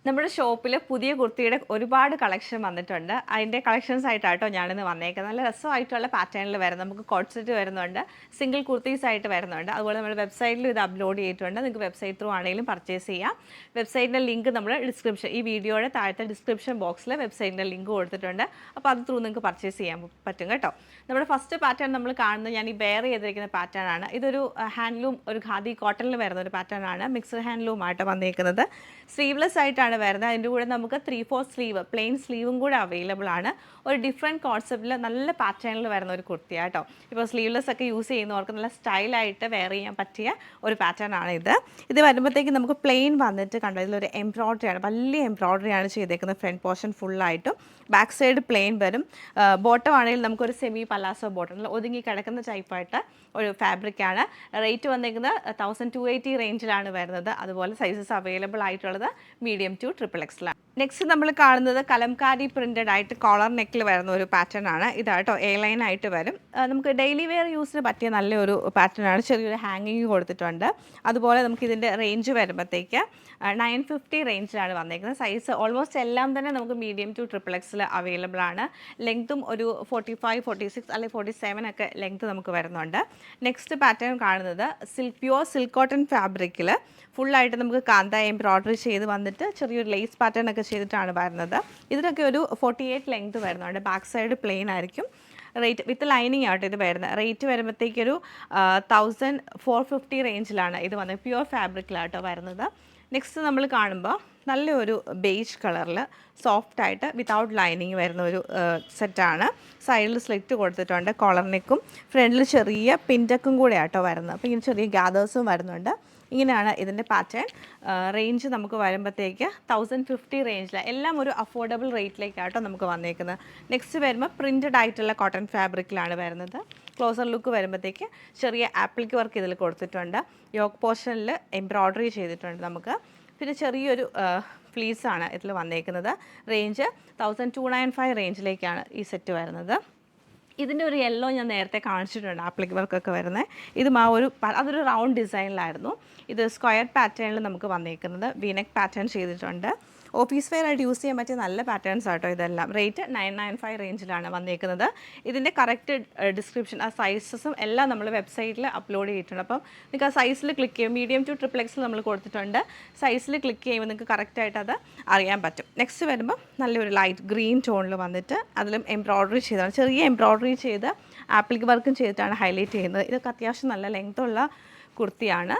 നമ്മുടെ ഷോപ്പിൽ പുതിയ കുർത്തിയുടെ ഒരുപാട് കളക്ഷൻ വന്നിട്ടുണ്ട്. അതിൻ്റെ കളക്ഷൻസ് ആയിട്ടാട്ടോ ഞാനിന്ന് വന്നേക്കുന്നത്. നല്ല രസമായിട്ടുള്ള പാറ്റേണിൽ വരുന്നത്. നമുക്ക് കോട്ട് സെറ്റ് വരുന്നുണ്ട്, സിംഗിൾ കുർത്തീസ് ആയിട്ട് വരുന്നുണ്ട്. അതുപോലെ നമ്മൾ വെബ്സൈറ്റിൽ ഇത് അപ്ലോഡ് ചെയ്തിട്ടുണ്ട്. നിങ്ങൾക്ക് വെബ്സൈറ്റ് ത്രൂ ആണെങ്കിലും പർച്ചേസ് ചെയ്യാം. വെബ്സൈറ്റിൻ്റെ ലിങ്ക് നമ്മൾ ഈ വീഡിയോയുടെ താഴത്തെ ഡിസ്ക്രിപ്ഷൻ ബോക്സിൽ വെബ്സൈറ്റിൻ്റെ ലിങ്ക് കൊടുത്തിട്ടുണ്ട്. അപ്പോൾ അത് ത്രൂ നിങ്ങൾക്ക് പർച്ചേസ് ചെയ്യാൻ പറ്റും കേട്ടോ. നമ്മുടെ ഫസ്റ്റ് പാറ്റേൺ നമ്മൾ കാണുന്നത് ഞാൻ ഈ ബെയർ ചെയ്തിരിക്കുന്ന പാറ്റേൺ ആണ്. ഇതൊരു ഹാൻഡ്ലൂം, ഒരു ഖാദി കോട്ടണിൽ വരുന്ന ഒരു പാറ്റേൺ ആണ്. മിക്സ്ഡ് ഹാൻഡ്ലൂം ആയിട്ട് വന്നേക്കുന്നത്. സ്ലീവ്ലെസ് ആയിട്ടാണ് വരുന്നത്. അതിൻ്റെ കൂടെ നമുക്ക് 3/4 സ്ലീവ്, പ്ലെയിൻ സ്ലീവും കൂടെ അവൈലബിൾ ആണ്. ഒരു ഡിഫറെൻറ്റ് കോൺസെപ്റ്റിൽ നല്ല പാറ്റേണിൽ വരുന്ന ഒരു കുർത്തിയാണ് കേട്ടോ. ഇപ്പോൾ സ്ലീവ്ലെസ് ഒക്കെ യൂസ് ചെയ്യുന്നവർക്ക് നല്ല സ്റ്റൈലായിട്ട് വെയർ ചെയ്യാൻ പറ്റിയ ഒരു പാറ്റേൺ ആണ് ഇത്. ഇത് വരുമ്പോഴത്തേക്ക് നമുക്ക് പ്ലെയിൻ വന്നിട്ട് കണ്ടോ, ഇതിലൊരു എംബ്രോയ്ഡറി ആണ്, വലിയ എംബ്രോയ്ഡറി ആണ് ചെയ്തേക്കുന്നത്. ഫ്രണ്ട് പോർഷൻ ഫുള്ളായിട്ടും ബാക്ക് സൈഡ് പ്ലെയിൻ വരും. ബോട്ടം ആണെങ്കിൽ നമുക്കൊരു സെമി പലാസോ ബോട്ടം, ഒതുങ്ങി കിടക്കുന്ന ടൈപ്പായിട്ട് ഒരു ഫാബ്രിക്കാണ്. റേറ്റ് വന്നേക്കുന്നത് 1280 റേഞ്ചിലാണ് വരുന്നത്. അതുപോലെ സൈസസ് അവൈലബിൾ ആയിട്ടുള്ളത് മീഡിയം ടു XXL. നെക്സ്റ്റ് നമ്മൾ കാണുന്നത് കലംകാരി പ്രിൻറ്റഡ് ആയിട്ട് കോളർ നെക്കിൽ വരുന്ന ഒരു പാറ്റേൺ ആണ്. ഇതാട്ടോ എ ലൈൻ ആയിട്ട് വരും. നമുക്ക് ഡെയിലി വെയർ യൂസിന് പറ്റിയ നല്ലൊരു പാറ്റേൺ ആണ്. ചെറിയൊരു ഹാങ്ങിങ് കൊടുത്തിട്ടുണ്ട്. അതുപോലെ നമുക്ക് ഇതിൻ്റെ റേഞ്ച് വരുമ്പോഴത്തേക്ക് 950 റേഞ്ചിലാണ് വന്നേക്കുന്നത്. സൈസ് ഓൾമോസ്റ്റ് എല്ലാം തന്നെ നമുക്ക് മീഡിയം ടു XXL അവൈലബിൾ ആണ്. ലെങ്ത്തും ഒരു 45, 46 അല്ലെങ്കിൽ 47 ഒക്കെ ലെങ്ത്ത് നമുക്ക് വരുന്നുണ്ട്. നെക്സ്റ്റ് പാറ്റേൺ കാണുന്നത് പ്യുവർ സിൽക്ക് കോട്ടൺ ഫാബ്രിക്കിൽ ഫുള്ളായിട്ട് നമുക്ക് കാന്ത എംബ്രോയ്ഡറി ചെയ്ത് വന്നിട്ട് ചെറിയൊരു ലേസ് പാറ്റേൺ ഒക്കെ ചെയ്തിട്ടാണ് വരുന്നത്. ഇതിനൊക്കെ ഒരു 48 ലെങ്ത്ത് വരുന്നുണ്ട്. ബാക്ക് സൈഡ് പ്ലെയിൻ ആയിരിക്കും. റേറ്റ് വിത്ത് ലൈനിങ് ആയിട്ട് ഇത് വരുന്നത്. റേറ്റ് വരുമ്പോഴത്തേക്കൊരു 1450 റേഞ്ചിലാണ് ഇത് വന്നത്. പ്യുവർ ഫാബ്രിക്കിലാട്ടോ വരുന്നത്. നെക്സ്റ്റ് നമ്മൾ കാണുമ്പോൾ നല്ലൊരു ബേജ് കളറിൽ സോഫ്റ്റായിട്ട് വിത്തൗട്ട് ലൈനിങ് വരുന്ന ഒരു സെറ്റാണ്. സൈഡിൽ സ്ലിറ്റ് കൊടുത്തിട്ടുണ്ട്. കോളർ നെക്കും ഫ്രണ്ടിൽ ചെറിയ പിൻറ്റക്കും കൂടെ ആട്ടോ വരുന്നത്. അപ്പോൾ ഇങ്ങനെ ചെറിയ ഗ്യാദേഴ്സും വരുന്നുണ്ട്. ഇങ്ങനെയാണ് ഇതിൻ്റെ പാറ്റേൺ. റേഞ്ച് നമുക്ക് വരുമ്പോഴത്തേക്ക് 1050 റേഞ്ചിൽ എല്ലാം ഒരു അഫോർഡബിൾ റേറ്റിലേക്കാട്ടോ നമുക്ക് വന്നേക്കുന്നത്. നെക്സ്റ്റ് വരുമ്പോൾ പ്രിൻറ്റഡ് ആയിട്ടുള്ള കോട്ടൺ ഫാബ്രിക്കിലാണ് വരുന്നത്. ക്ലോസർ ലുക്ക് വരുമ്പോഴത്തേക്ക് ചെറിയ ആപ്ലിക് വർക്ക് ഇതിൽ കൊടുത്തിട്ടുണ്ട്. യോക്ക് പോർഷനിൽ എംബ്രോയ്ഡറി ചെയ്തിട്ടുണ്ട് നമുക്ക്. പിന്നെ ചെറിയൊരു ഫ്ലീസാണ് ഇതിൽ വന്നേക്കുന്നത്. റേഞ്ച് 1295 റേഞ്ചിലേക്കാണ് ഈ സെറ്റ് വരുന്നത്. ഇതിൻ്റെ ഒരു യെല്ലോ ഞാൻ നേരത്തെ കാണിച്ചിട്ടുണ്ട്, ആപ്ലിക് വർക്കൊക്കെ വരുന്നത്. ഇതും അതൊരു റൗണ്ട് ഡിസൈനിലായിരുന്നു. ഇത് സ്ക്വയർ പാറ്റേണിൽ നമുക്ക് വന്നേക്കുന്നത്. വീനെക്ക് പാറ്റേൺ ചെയ്തിട്ടുണ്ട്. ഓഫീസ് വെയർ ആയിട്ട് യൂസ് ചെയ്യാൻ പറ്റിയ നല്ല പാറ്റേൺസ് ആട്ടോ ഇതെല്ലാം. റേറ്റ് 995 റേഞ്ചിലാണ് വന്നേക്കുന്നത്. ഇതിൻ്റെ കറക്റ്റ് ഡിസ്ക്രിപ്ഷൻ, ആ സൈസസും എല്ലാം നമ്മൾ വെബ്സൈറ്റിൽ അപ്ലോഡ് ചെയ്തിട്ടുണ്ട്. അപ്പം നിങ്ങൾക്ക് ആ സൈസിൽ ക്ലിക്ക് ചെയ്യും. മീഡിയം ടു XXL നമ്മൾ കൊടുത്തിട്ടുണ്ട്. സൈസിൽ ക്ലിക്ക് ചെയ്യുമ്പോൾ നിങ്ങൾക്ക് കറക്റ്റായിട്ട് അത് അറിയാൻ പറ്റും. നെക്സ്റ്റ് വരുമ്പോൾ നല്ലൊരു ലൈറ്റ് ഗ്രീൻ ടോണിൽ വന്നിട്ട് അതിലും എംബ്രോയ്ഡറി ചെയ്താണ്, ചെറിയ എംബ്രോയ്ഡറി ചെയ്ത് ആപ്ലിക് വർക്കും ചെയ്തിട്ടാണ് ഹൈലൈറ്റ് ചെയ്യുന്നത്. ഇതൊക്കെ അത്യാവശ്യം നല്ല ലെങ്ത്തുള്ള കുർത്തിയാണ്.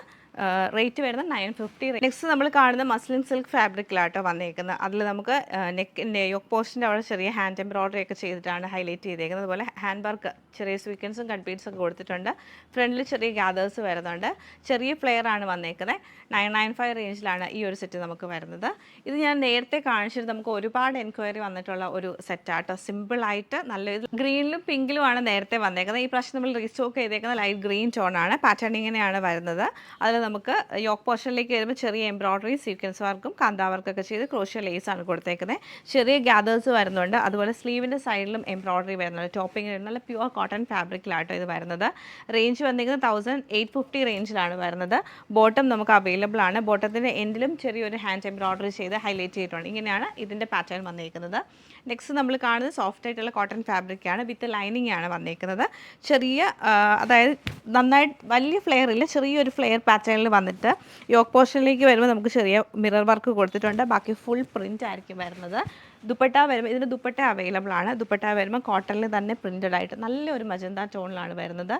റേറ്റ് വരുന്നത് 950. നെക്സ്റ്റ് നമ്മൾ കാണുന്ന മസ്ലിൻ സിൽക്ക് ഫാബ്രിക്കിലാട്ടോ വന്നേക്കുന്നത്. അതിൽ നമുക്ക് നെക്കിൻ്റെ യോക്ക് പോസ്റ്റിൻ്റെ അവിടെ ചെറിയ ഹാൻഡ് എംബ്രോയ്ഡറി ഒക്കെ ചെയ്തിട്ടാണ് ഹൈലൈറ്റ് ചെയ്തേക്കുന്നത്. അതുപോലെ ഹാൻഡ് വർക്ക് ചെറിയ സ്വീക്വൻസും കട്ട് ബീഡ്സും ഒക്കെ കൊടുത്തിട്ടുണ്ട്. ഫ്രണ്ടിൽ ചെറിയ ഗ്യാദേഴ്സ് വരുന്നുണ്ട്. ചെറിയ ഫ്ലെയർ ആണ് വന്നേക്കുന്നത്. 995 റേഞ്ചിലാണ് ഈ ഒരു സെറ്റ് നമുക്ക് വരുന്നത്. ഇത് ഞാൻ നേരത്തെ കാണിച്ചിട്ട് നമുക്ക് ഒരുപാട് എൻക്വയറി വന്നിട്ടുള്ള ഒരു സെറ്റാട്ടോ. സിമ്പിളായിട്ട് നല്ല ഗ്രീനിലും പിങ്കിലും നേരത്തെ വന്നേക്കുന്നത്. ഈ പ്രാവശ്യം നമ്മൾ റീസ്റ്റോക്ക് ചെയ്തേക്കുന്നത് ലൈറ്റ് ഗ്രീൻ ടോണാണ്. പാറ്റേൺ ഇങ്ങനെയാണ് വരുന്നത്. അതിൽ നമുക്ക് യോക്ക് പോർഷനിലേക്ക് വരുമ്പോൾ ചെറിയ എംബ്രോയ്ഡറി, സീക്വൻസ് വർക്കും കാന്താ വർക്കൊക്കെ ചെയ്ത് ക്രോഷ്യ ലേസാണ് കൊടുത്തേക്കുന്നത്. ചെറിയ ഗ്യാദേഴ്സ് വരുന്നുണ്ട്. അതുപോലെ സ്ലീവിൻ്റെ സൈഡിലും എംബ്രോയ്ഡറി വരുന്നുണ്ട്. ടോപ്പിംഗ് നല്ല പ്യുവർ കോട്ടൺ ഫാബ്രിക്കിലാട്ടോ ഇത് വരുന്നത്. റേഞ്ച് വന്നിരിക്കുന്നത് 1850 റേഞ്ചിലാണ് വരുന്നത്. ബോട്ടം നമുക്ക് അവൈലബിൾ ആണ്. ബോട്ടത്തിൻ്റെ എൻഡിലും ചെറിയൊരു ഹാൻഡ് എംബ്രോയ്ഡറി ചെയ്ത് ഹൈലൈറ്റ് ചെയ്തിട്ടുണ്ട്. ഇങ്ങനെയാണ് ഇതിൻ്റെ പാറ്റേൺ വന്നിരിക്കുന്നത്. നെക്സ്റ്റ് നമ്മൾ കാണുന്നത് സോഫ്റ്റ് ആയിട്ടുള്ള കോട്ടൺ ഫാബ്രിക്കാണ്. വിത്ത് ലൈനിങ് ആണ് വന്നിരിക്കുന്നത്. ചെറിയ അതായത് നന്നായിട്ട് വലിയ ഫ്ലെയർ ഇല്ല, ചെറിയൊരു ഫ്ലെയർ പാറ്റേണിൽ വന്നിട്ട് യോക്ക് പോർഷനിലേക്ക് വരുമ്പോൾ നമുക്ക് ചെറിയ മിറർ വർക്ക് കൊടുത്തിട്ടുണ്ട്. ബാക്കി ഫുൾ പ്രിൻ്റ് ആയിരിക്കും വരുന്നത്. ദുപ്പട്ട വരുമ്പോൾ ഇതിൻ്റെ ദുപ്പട്ട അവൈലബിൾ ആണ്. ദുപ്പട്ട വരുമ്പോൾ കോട്ടണിൽ തന്നെ പ്രിൻറ്റഡ് ആയിട്ട് നല്ലൊരു മജന്ത ടോണിലാണ് വരുന്നത്.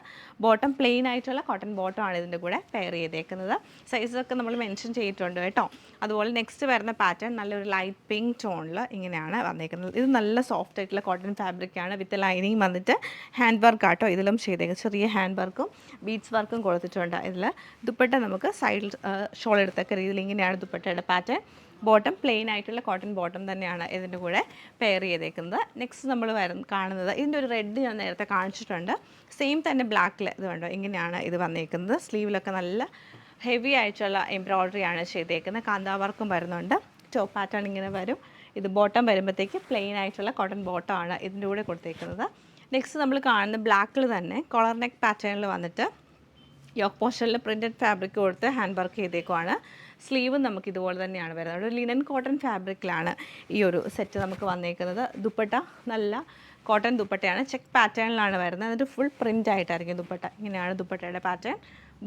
ബോട്ടം പ്ലെയിൻ ആയിട്ടുള്ള കോട്ടൺ ബോട്ടം ആണ് ഇതിൻ്റെ കൂടെ പെയർ ചെയ്തേക്കുന്നത്. സൈസൊക്കെ നമ്മൾ മെൻഷൻ ചെയ്തിട്ടുണ്ട് കേട്ടോ. അതുപോലെ നെക്സ്റ്റ് വരുന്ന പാറ്റേൺ നല്ലൊരു ലൈറ്റ് പിങ്ക് ടോണിൽ ഇങ്ങനെയാണ് വന്നേക്കുന്നത്. ഇത് നല്ല സോഫ്റ്റ് ആയിട്ടുള്ള കോട്ടൺ ഫാബ്രിക്കാണ്. വിത്ത് ലൈനിങ് വന്നിട്ട് ഹാൻഡ് വർക്ക് ആട്ടോ ഇതിലും ചെയ്തേക്കുന്നത്. ചെറിയ ഹാൻഡ് വർക്കും ബീഡ്സ് വർക്കും കൊടുത്തിട്ടുണ്ട്. ഇതിൽ ദുപ്പട്ട നമുക്ക് സൈഡിൽ ഷോൾ എടുത്തൊക്കെ രീതിയിൽ ഇങ്ങനെയാണ് ദുപ്പട്ടയുടെ പാറ്റേൺ. ബോട്ടം പ്ലെയിൻ ആയിട്ടുള്ള കോട്ടൺ ബോട്ടം തന്നെയാണ് ഇതിൻ്റെ കൂടെ പെയർ ചെയ്തേക്കുന്നത്. നെക്സ്റ്റ് നമ്മൾ കാണുന്നത് ഇതിൻ്റെ ഒരു റെഡ് ഞാൻ നേരത്തെ കാണിച്ചിട്ടുണ്ട്. സെയിം തന്നെ ബ്ലാക്കിൽ ഇത് കണ്ടോ, ഇങ്ങനെയാണ് ഇത് വന്നേക്കുന്നത്. സ്ലീവിലൊക്കെ നല്ല ഹെവി ആയിട്ടുള്ള എംബ്രോയ്ഡറി ആണ് ചെയ്തേക്കുന്നത്. കാന്താ വർക്കും വരുന്നുണ്ട്. ടോപ്പ് പാറ്റേൺ ഇങ്ങനെ വരും. ഇത് ബോട്ടം വരുമ്പോഴത്തേക്ക് പ്ലെയിൻ ആയിട്ടുള്ള കോട്ടൺ ബോട്ടം ആണ് ഇതിൻ്റെ കൂടെ കൊടുത്തേക്കുന്നത്. നെക്സ്റ്റ് നമ്മൾ കാണുന്ന ബ്ലാക്കിൽ തന്നെ കോളർ നെക്ക് പാറ്റേണിൽ വന്നിട്ട് യോക്ക് പോർഷനിൽ പ്രിൻറ്റഡ് ഫാബ്രിക് കൊടുത്ത് ഹാൻഡ് വർക്ക് ചെയ്തേക്കുവാണ്. സ്ലീവും നമുക്ക് ഇതുപോലെ തന്നെയാണ് വരുന്നത്. ഒരു ലിനൻ കോട്ടൺ ഫാബ്രിക്കിലാണ് ഈ ഒരു സെറ്റ് നമുക്ക് വന്നേക്കുന്നത്. ദുപ്പട്ട നല്ല കോട്ടൺ ദുപ്പട്ടയാണ്, ചെക്ക് പാറ്റേണിലാണ് വരുന്നത്. എന്നിട്ട് ഫുൾ പ്രിൻ്റ് ആയിട്ടായിരിക്കും ദുപ്പട്ട. ഇങ്ങനെയാണ് ദുപ്പട്ടയുടെ പാറ്റേൺ.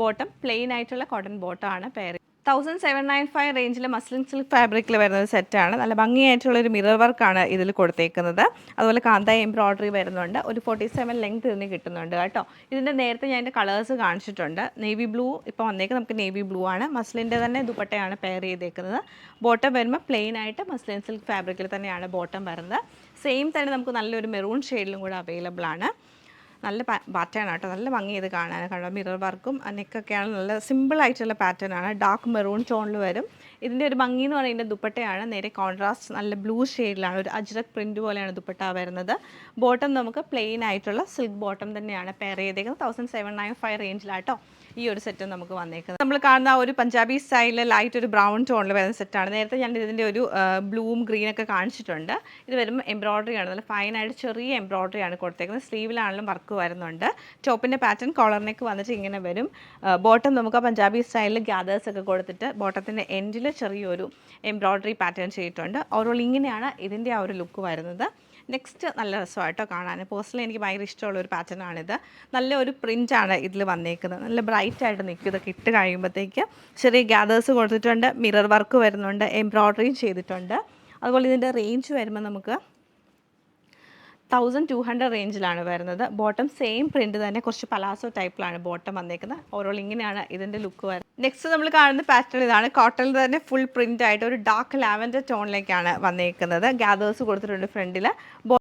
ബോട്ടം പ്ലെയിൻ ആയിട്ടുള്ള കോട്ടൺ ബോട്ടമാണ് പെയർ. 1795 റേഞ്ചിൽ മസ്ലിൻ സിൽക്ക് ഫാബ്രിക്കിൽ വരുന്ന ഒരു സെറ്റാണ്. നല്ല ഭംഗിയായിട്ടുള്ളൊരു മിറർ വർക്കാണ് ഇതിൽ കൊടുത്തേക്കുന്നത്. അതുപോലെ കാന്തായ എംബ്രോയ്ഡറി വരുന്നുണ്ട്. ഒരു 47 ലെങ്ത് ഇതിന് കിട്ടുന്നുണ്ട് കേട്ടോ. ഇതിൻ്റെ നേരത്തെ ഞാൻ എൻ്റെ കളേഴ്സ് കാണിച്ചിട്ടുണ്ട്. നേവി ബ്ലൂ ഇപ്പോൾ വന്നേക്ക് നമുക്ക് നേവി ബ്ലൂ ആണ്. മസ്ലിൻ്റെ തന്നെ ദുപ്പട്ടയാണ് പെയർ ചെയ്തേക്കുന്നത്. ബോട്ടം വരുമ്പോൾ പ്ലെയിൻ ആയിട്ട് മസ്ലിൻ സിൽക്ക് ഫാബ്രിക്കിൽ തന്നെയാണ് ബോട്ടം വരുന്നത്. സെയിം തന്നെ നമുക്ക് നല്ലൊരു മെറൂൺ ഷെയ്ഡിലും കൂടെ അവൈലബിൾ ആണ്. നല്ല പാറ്റേൺ ആട്ടോ, നല്ല ഭംഗി ഇത് കാണാൻ. കണ്ടോ മിറർ വർക്കും നെക്കൊക്കെയാണ്, നല്ല സിമ്പിളായിട്ടുള്ള പാറ്റേൺ ആണ്. ഡാർക്ക് മെറൂൺ ടോണിൽ വരും. ഇതിൻ്റെ ഒരു ഭംഗി എന്ന് പറയുന്നത് ദുപ്പട്ടയാണ്. നേരെ കോൺട്രാസ്റ്റ് നല്ല ബ്ലൂ ഷെയ്ഡിലാണ്, ഒരു അജ്രക് പ്രിൻറ്റ് പോലെയാണ് ദുപ്പട്ട വരുന്നത്. ബോട്ടം നമുക്ക് പ്ലെയിൻ ആയിട്ടുള്ള സിൽക്ക് ബോട്ടം തന്നെയാണ് പെയർ ചെയ്തേക്കുന്നത്. 1795 റേഞ്ചിലാട്ടോ ഈ ഒരു സെറ്റ് നമുക്ക് വന്നേക്കുന്നത്. നമ്മൾ കാണുന്ന ഒരു പഞ്ചാബി സ്റ്റൈലിൽ ലൈറ്റ് ഒരു ബ്രൗൺ ടോണിൽ വരുന്ന സെറ്റാണ്. നേരത്തെ ഞാൻ ഇതിൻ്റെ ഒരു ബ്ലൂവും ഗ്രീനൊക്കെ കാണിച്ചിട്ടുണ്ട്. ഇത് വരുമ്പോൾ എംബ്രോയ്ഡറി ആണ്, നല്ല ഫൈനായിട്ട് ചെറിയ എംബ്രോയ്ഡറി ആണ് കൊടുത്തേക്കുന്നത്. സ്ലീവിലാണെങ്കിലും വർക്ക് വരുന്നുണ്ട്. ടോപ്പിൻ്റെ പാറ്റേൺ കോളർ നെക്ക് വന്നിട്ട് ഇങ്ങനെ വരും. ബോട്ടം നമുക്ക് പഞ്ചാബി സ്റ്റൈലിൽ ഗ്യാദേഴ്സ് ഒക്കെ കൊടുത്തിട്ട് ബോട്ടത്തിൻ്റെ എൻഡിൽ ചെറിയൊരു എംബ്രോയ്ഡറി പാറ്റേൺ ചെയ്തിട്ടുണ്ട്. ഓവറോൾ ഇങ്ങനെയാണ് ഇതിൻ്റെ ആ ഒരു ലുക്ക് വരുന്നത്. നെക്സ്റ്റ് നല്ല രസമായിട്ടോ കാണാൻ. പേഴ്സണലി എനിക്ക് ഭയങ്കര ഇഷ്ടമുള്ളൊരു പാറ്റേൺ ആണിത്. നല്ല ഒരു പ്രിൻ്റാണ് ഇതിൽ വന്നേക്കുന്നത്. നല്ല ബ്രൈറ്റ് ആയിട്ട് നിൽക്കും. ഇതൊക്കെ ഇട്ട് കഴിയുമ്പോഴത്തേക്ക് ചെറിയ ഗ്യാദേഴ്സ് കൊടുത്തിട്ടുണ്ട്, മിറർ വർക്ക് വരുന്നുണ്ട്, എംബ്രോയ്ഡറിയും ചെയ്തിട്ടുണ്ട്. അതുപോലെ ഇതിൻ്റെ റേഞ്ച് വരുമ്പോൾ നമുക്ക് 1200 റേഞ്ചിലാണ് വരുന്നത്. ബോട്ടം സെയിം പ്രിൻറ്റ് തന്നെ, കുറച്ച് പലാസോ ടൈപ്പിലാണ് ബോട്ടം വന്നേക്കുന്നത്. ഓവറോൾ ഇങ്ങനെയാണ് ഇതിൻ്റെ ലുക്ക് വരുന്നത്. നെക്സ്റ്റ് നമ്മൾ കാണുന്ന പാറ്റേൺ ഇതാണ്. കോട്ടണിൽ തന്നെ ഫുൾ പ്രിൻ്റ് ആയിട്ട് ഒരു ഡാർക്ക് ലാവൻഡർ ടോണിലേക്കാണ് വന്നേക്കുന്നത്. ഗ്യാദേഴ്സ് കൊടുത്തിട്ടുണ്ട് ഫ്രണ്ടിൽ.